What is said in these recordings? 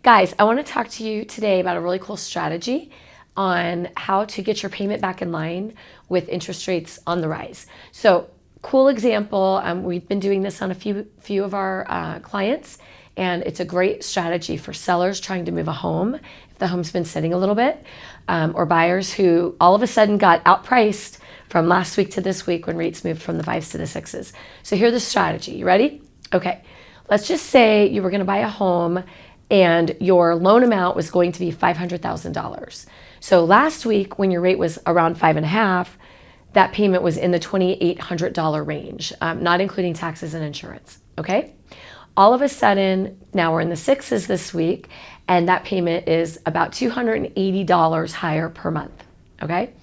Guys, I want to talk to you today about a really cool strategy on how to get your payment back in line with interest rates on the rise. So, cool example. We've been doing this on a few of our clients, and it's a great strategy for sellers trying to move a home if the home's been sitting a little bit, or buyers who all of a sudden got outpriced from last week to this week when rates moved from the 5s to the 6s. So here's the strategy. You ready? Okay. Let's just say you were going to buy a home and your loan amount was going to be $500,000. So last week when your rate was around 5.5, that payment was in the $2,800 range, not including taxes and insurance. Okay. All of a sudden, now we're in the 6s this week, and that payment is about $280 higher per month. Okay.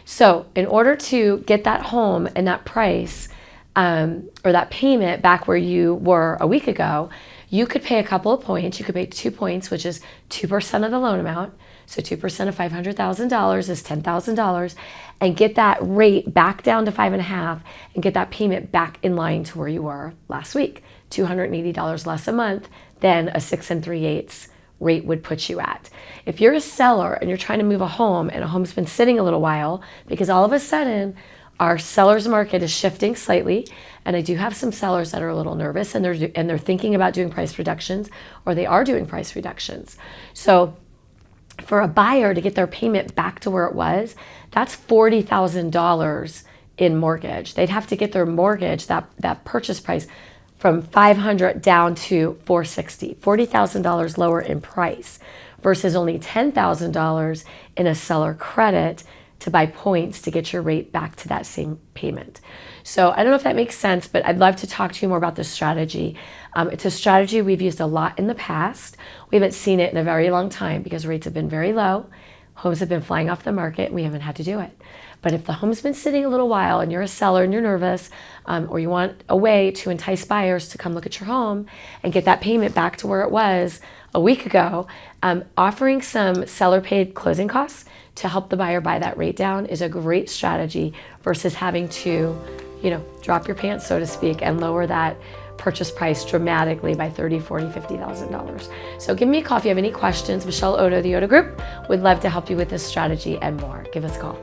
So in order to get that home and that price or that payment back where you were a week ago, you could pay a couple of points. You could pay 2 points, which is 2% of the loan amount. So 2% of $500,000 is $10,000, and get that rate back down to 5.5 and get that payment back in line to where you were last week. $280 less a month than a 6 3/8 rate would put you at. If you're a seller and you're trying to move a home and a home's been sitting a little while, because all of a sudden our seller's market is shifting slightly, and I do have some sellers that are a little nervous and they're thinking about doing price reductions, or they are doing price reductions. So for a buyer to get their payment back to where it was, that's $40,000 in mortgage. They'd have to get their mortgage, that purchase price, from $500 down to $460, $40,000 lower in price, versus only $10,000 in a seller credit to buy points to get your rate back to that same payment. So I don't know if that makes sense, but I'd love to talk to you more about this strategy. It's a strategy we've used a lot in the past. We haven't seen it in a very long time because rates have been very low. Homes have been flying off the market, and we haven't had to do it. But if the home's been sitting a little while and you're a seller and you're nervous, or you want a way to entice buyers to come look at your home and get that payment back to where it was a week ago, offering some seller paid closing costs to help the buyer buy that rate down is a great strategy versus having to, drop your pants, so to speak, and lower that purchase price dramatically by $30,000, $40,000, $50,000. So give me a call if you have any questions. Michelle.oddo, the Oddo Group, would love to help you with this strategy and more. Give us a call.